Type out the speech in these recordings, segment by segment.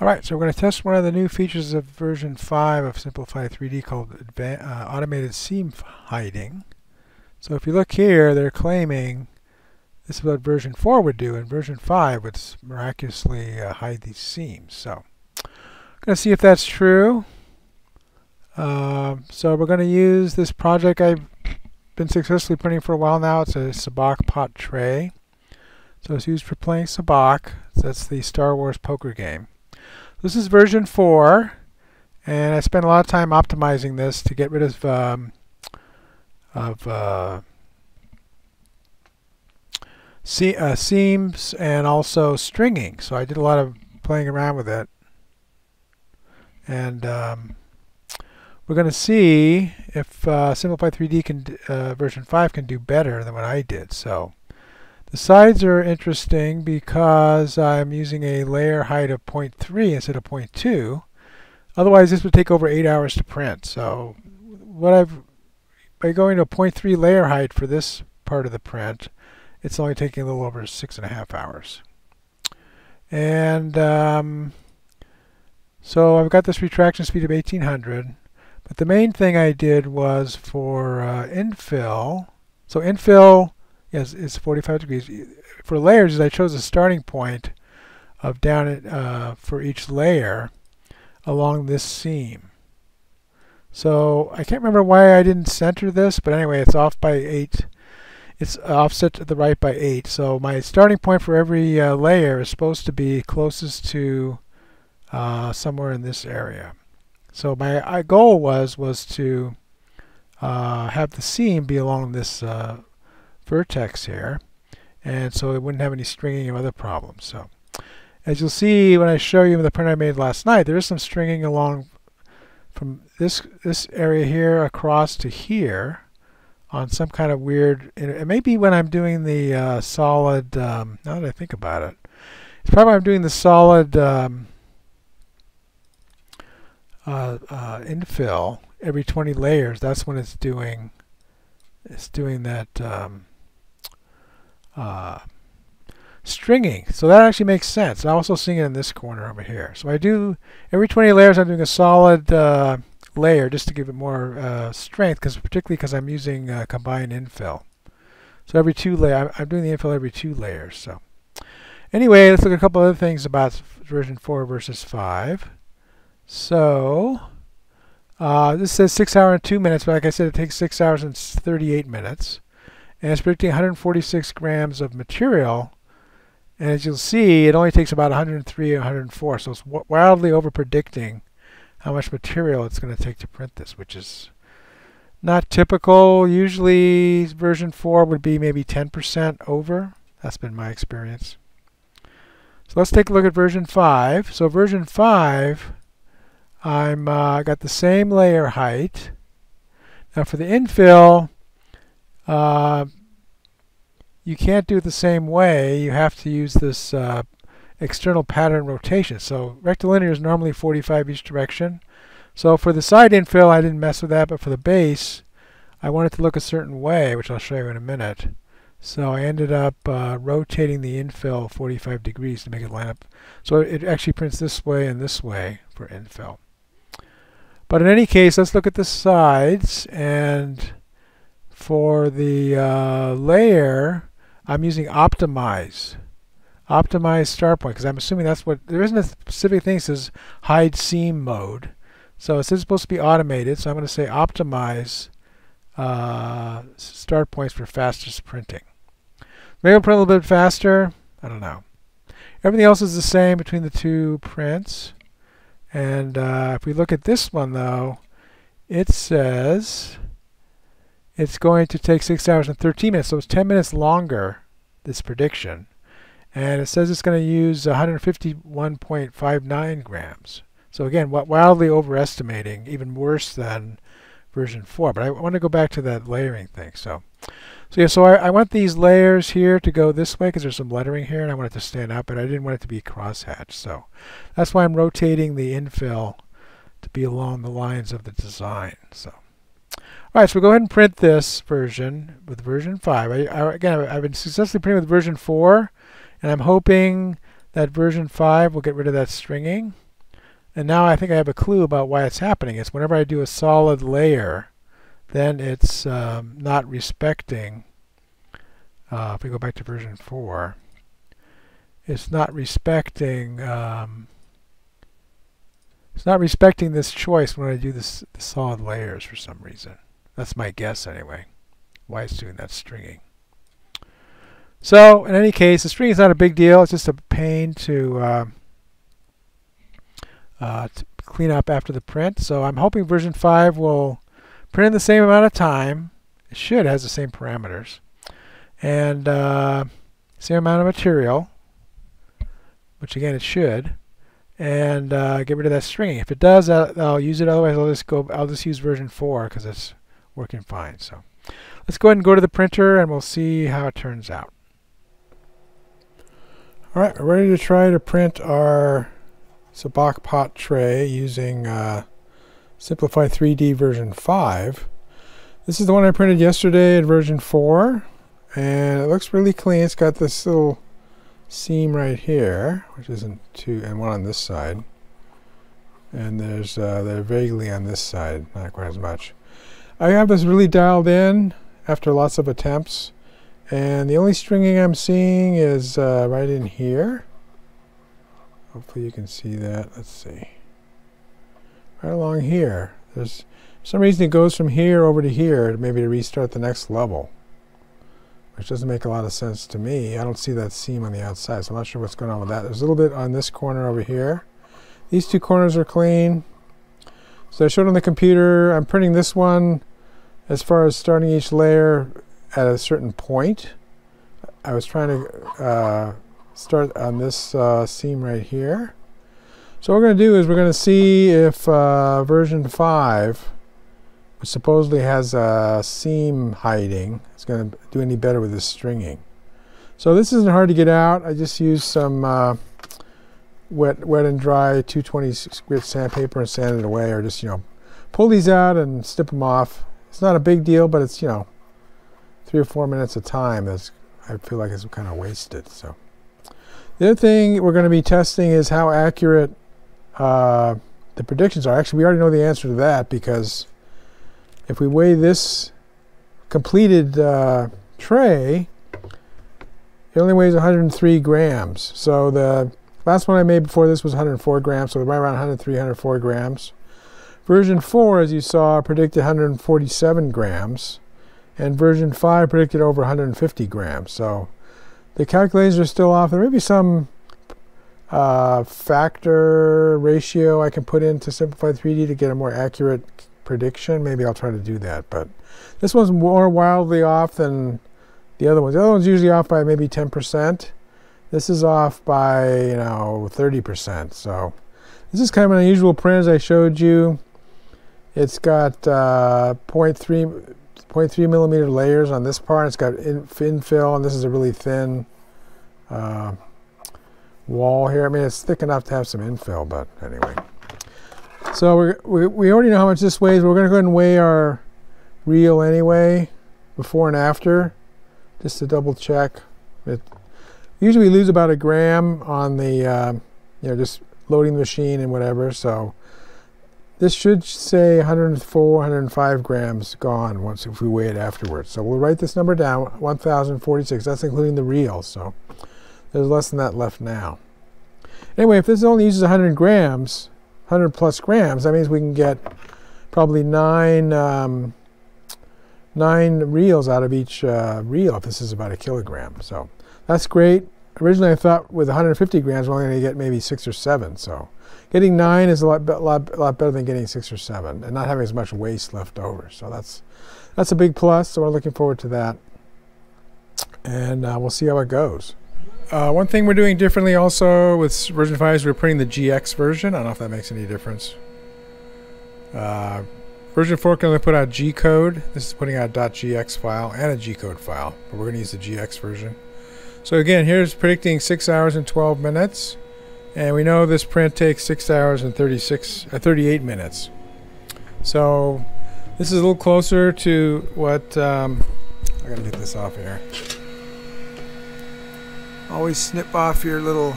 Alright, so we're going to test one of the new features of version 5 of Simplify3D called automated seam hiding. So if you look here, they're claiming this is what version 4 would do, and version 5 would miraculously hide these seams. So I'm going to see if that's true. So we're going to use this project I've been successfully printing for a while now. It's a sabacc pot tray. So it's used for playing sabacc. So that's the Star Wars poker game. This is version 4, and I spent a lot of time optimizing this to get rid of seams and also stringing. So I did a lot of playing around with it, and we're going to see if Simplify3D can version 5 can do better than what I did. So the sides are interesting because I'm using a layer height of 0.3 instead of 0.2. Otherwise, this would take over 8 hours to print. So by going to a 0.3 layer height for this part of the print, it's only taking a little over 6.5 hours. And so I've got this retraction speed of 1800. But the main thing I did was for infill. So infill, yes, it's 45 degrees. For layers, I chose a starting point of down for each layer along this seam. So I can't remember why I didn't center this, but anyway, it's off by 8. It's offset to the right by 8. So my starting point for every layer is supposed to be closest to somewhere in this area. So my goal was to have the seam be along this vertex here, and so it wouldn't have any stringing or other problems. So as you'll see when I show you the print I made last night, there is some stringing along from this area here across to here on some kind of weird, it may be when I'm doing the solid, now that I think about it, it's probably when I'm doing the solid infill every 20 layers. That's when it's doing that stringing. So that actually makes sense. I'm also seeing it in this corner over here. So I do every 20 layers. I'm doing a solid layer just to give it more strength, particularly because I'm using combined infill. So every 2 layers, I'm doing the infill every 2 layers. So anyway, let's look at a couple other things about version 4 versus 5. So this says 6 hours and 2 minutes, but like I said, it takes 6 hours and 38 minutes. And it's predicting 146 grams of material. And as you'll see, it only takes about 103 or 104. So it's wildly over predicting how much material it's going to take to print this, which is not typical. Usually version 4 would be maybe 10% over. That's been my experience. So let's take a look at version 5. So version 5, I'm got the same layer height. Now for the infill, you can't do it the same way. You have to use this external pattern rotation. So rectilinear is normally 45 each direction. So for the side infill, I didn't mess with that, but for the base, I want it to look a certain way, which I'll show you in a minute. So I ended up rotating the infill 45 degrees to make it line up. So it actually prints this way and this way for infill. But in any case, let's look at the sides. And for the layer, I'm using optimize start point, because I'm assuming that's what, there isn't a specific thing that says hide seam mode. So it says it's supposed to be automated, so I'm going to say optimize start points for fastest printing. Maybe I'll print a little bit faster. I don't know. Everything else is the same between the 2 prints. And if we look at this one, though, it says it's going to take 6 hours and 13 minutes. So it's 10 minutes longer, this prediction. And it says it's going to use 151.59 grams. So again, wildly overestimating, even worse than version 4. But I want to go back to that layering thing. So yeah, so I want these layers here to go this way because there's some lettering here, and I want it to stand up, but I didn't want it to be crosshatched. So that's why I'm rotating the infill to be along the lines of the design. So all right, so we'll go ahead and print this version with version 5. Again, I've been successfully printing with version 4, and I'm hoping that version 5 will get rid of that stringing. And now I think I have a clue about why it's happening. It's whenever I do a solid layer, then it's not respecting, if we go back to version 4, it's not respecting this choice when I do the solid layers for some reason. That's my guess anyway, why it's doing that stringing. So in any case, the string is not a big deal. It's just a pain to clean up after the print. So I'm hoping version 5 will print in the same amount of time. It should, has the same parameters. And same amount of material, which again it should. And get rid of that stringing. If it does, I'll use it. Otherwise, I'll just use version 4 because it's working fine. So let's go ahead and go to the printer, and we'll see how it turns out. All right, we're ready to try to print our sabak pot tray using Simplify3D version 5. This is the one I printed yesterday at version 4, and it looks really clean. It's got this little seam right here, which isn't too, and one on this side, and there's they're vaguely on this side, not quite as much. I have this really dialed in after lots of attempts, and the only stringing I'm seeing is right in here. Hopefully you can see that. Let's see. Right along here. There's for some reason it goes from here over to here, maybe to restart the next level, which doesn't make a lot of sense to me. I don't see that seam on the outside, so I'm not sure what's going on with that. There's a little bit on this corner over here. These two corners are clean. So I showed on the computer, I'm printing this one as far as starting each layer at a certain point. I was trying to start on this seam right here. So what we're going to do is we're going to see if version 5, which supposedly has seam hiding, is going to do any better with this stringing. So this isn't hard to get out. I just used some wet and dry 220 grit sandpaper and sand it away, or just, pull these out and snip them off. It's not a big deal, but it's, 3 or 4 minutes of time that's, I feel like it's kind of wasted. So the other thing we're going to be testing is how accurate the predictions are. Actually, we already know the answer to that, because if we weigh this completed tray, it only weighs 103 grams. So the last one I made before this was 104 grams, so right around 103, 104 grams. Version 4, as you saw, predicted 147 grams, and version 5 predicted over 150 grams. So the calculators are still off. There may be some factor ratio I can put into Simplify3D to get a more accurate prediction. Maybe I'll try to do that, but this one's more wildly off than the other ones. The other one's usually off by maybe 10%. This is off by 30%. So this is kind of an unusual print, as I showed you. It's got 0.3 millimeter layers on this part. It's got infill, and this is a really thin wall here. I mean, it's thick enough to have some infill, but anyway. So we already know how much this weighs. We're going to go ahead and weigh our reel anyway, before and after, just to double check. Usually we lose about a gram on the, just loading the machine and whatever. So this should say 104, 105 grams gone once if we weigh it afterwards. So we'll write this number down, 1,046. That's including the reel. So there's less than that left now. Anyway, if this only uses 100 grams, 100 plus grams, that means we can get probably 9 reels out of each reel if this is about a kilogram. So that's great. Originally I thought with 150 grams we're only going to get maybe 6 or 7. So getting 9 is a lot better than getting 6 or 7 and not having as much waste left over. So that's a big plus. So we're looking forward to that. And we'll see how it goes. One thing we're doing differently also with version 5 is we're printing the GX version. I don't know if that makes any difference. Version 4 can only put out G code. This is putting out a .gx file and a G code file, but we're going to use the GX version. So again, here's predicting 6 hours and 12 minutes, and we know this print takes 6 hours and 38 minutes. So this is a little closer to what I got to get this off here. Always snip off your little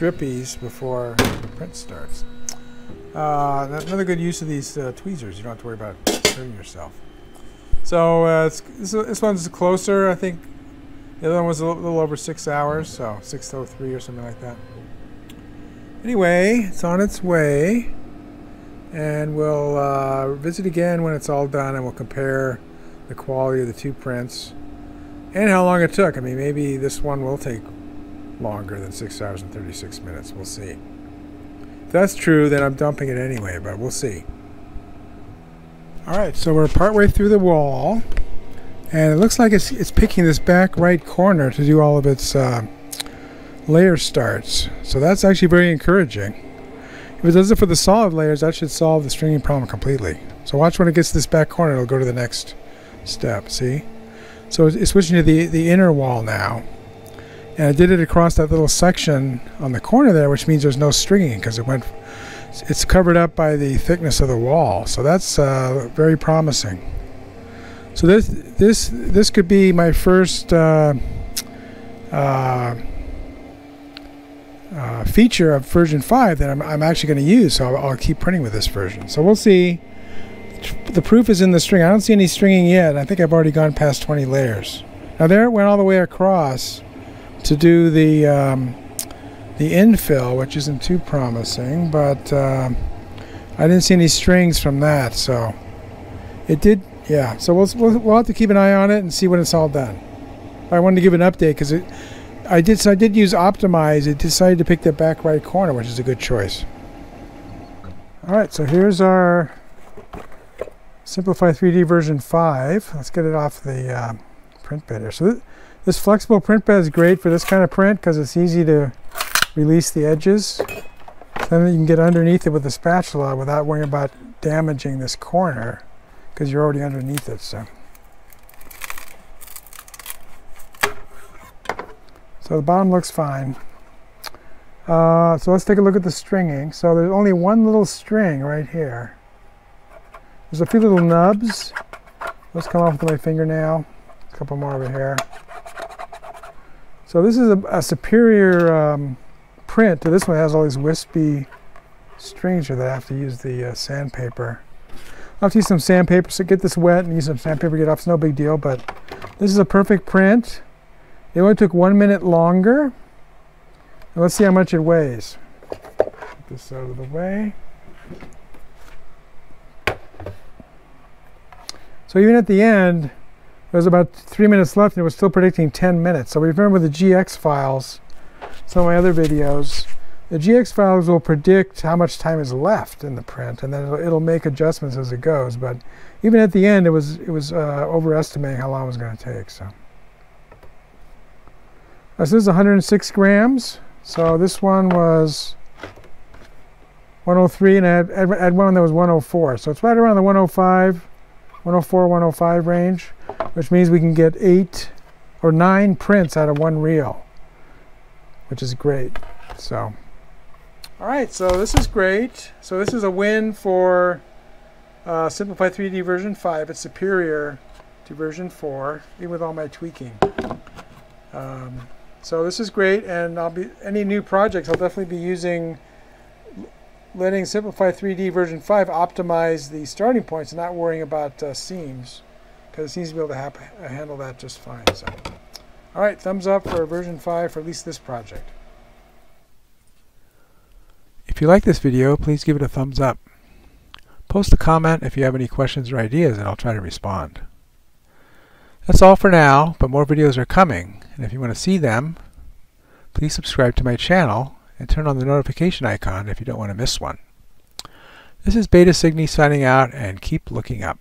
drippies before the print starts. Another good use of these tweezers. You don't have to worry about hurting yourself. So this one's closer. I think the other one was a little over 6 hours, so 6:03 or something like that. Anyway, it's on its way, and we'll visit again when it's all done, and we'll compare the quality of the two prints and how long it took. I mean, maybe this one will take longer than 6 hours and 36 minutes. We'll see. If that's true, then I'm dumping it anyway, but we'll see. Alright, so we're partway through the wall, and it looks like it's picking this back right corner to do all of its layer starts. So that's actually very encouraging. If it does it for the solid layers, that should solve the stringing problem completely. So watch when it gets to this back corner, it'll go to the next step, see? So it's switching to the inner wall now. And I did it across that little section on the corner there, which means there's no stringing because it's covered up by the thickness of the wall. So that's very promising. So this could be my first feature of version 5 that I'm actually going to use. So I'll keep printing with this version. So we'll see. The proof is in the string. I don't see any stringing yet. I think I've already gone past 20 layers. Now there it went all the way across to do the infill, which isn't too promising, but I didn't see any strings from that, so it did. Yeah, so we'll have to keep an eye on it and see when it's all done. I wanted to give an update because I did use optimize. It decided to pick the back right corner, which is a good choice. All right, so here's our Simplify3D version 5. Let's get it off the print bed here. So this flexible print bed is great for this kind of print because it's easy to release the edges. Then you can get underneath it with the spatula without worrying about damaging this corner because you're already underneath it. So the bottom looks fine. So let's take a look at the stringing. So there's only one little string right here. There's a few little nubs. Let's come off with my fingernail. A couple more over here. So this is a superior print to this one. It has all these wispy strings here that I have to use the sandpaper. I'll have to use some sandpaper to get this wet and use some sandpaper to get off. It's no big deal, but this is a perfect print. It only took 1 minute longer. And let's see how much it weighs. Get this out of the way. So even at the end, there was about 3 minutes left and it was still predicting 10 minutes. So remember with the GX files, some of my other videos, the GX files will predict how much time is left in the print, and then it'll make adjustments as it goes. But even at the end, it was overestimating how long it was going to take. So this is 106 grams. So this one was 103, and I had one that was 104. So it's right around the 105. 104, 105 range, which means we can get 8 or 9 prints out of one reel, which is great. So, all right, so this is great. So this is a win for Simplify3D version 5. It's superior to version 4, even with all my tweaking. So this is great, and any new projects, I'll definitely be letting Simplify3D version 5 optimize the starting points and not worrying about seams, because it seems to be able to handle that just fine. So, all right, thumbs up for version 5 for at least this project. If you like this video, please give it a thumbs up. Post a comment if you have any questions or ideas, and I'll try to respond. That's all for now, but more videos are coming, and if you want to see them, please subscribe to my channel and turn on the notification icon if you don't want to miss one. This is Beta Cygni signing out, and keep looking up.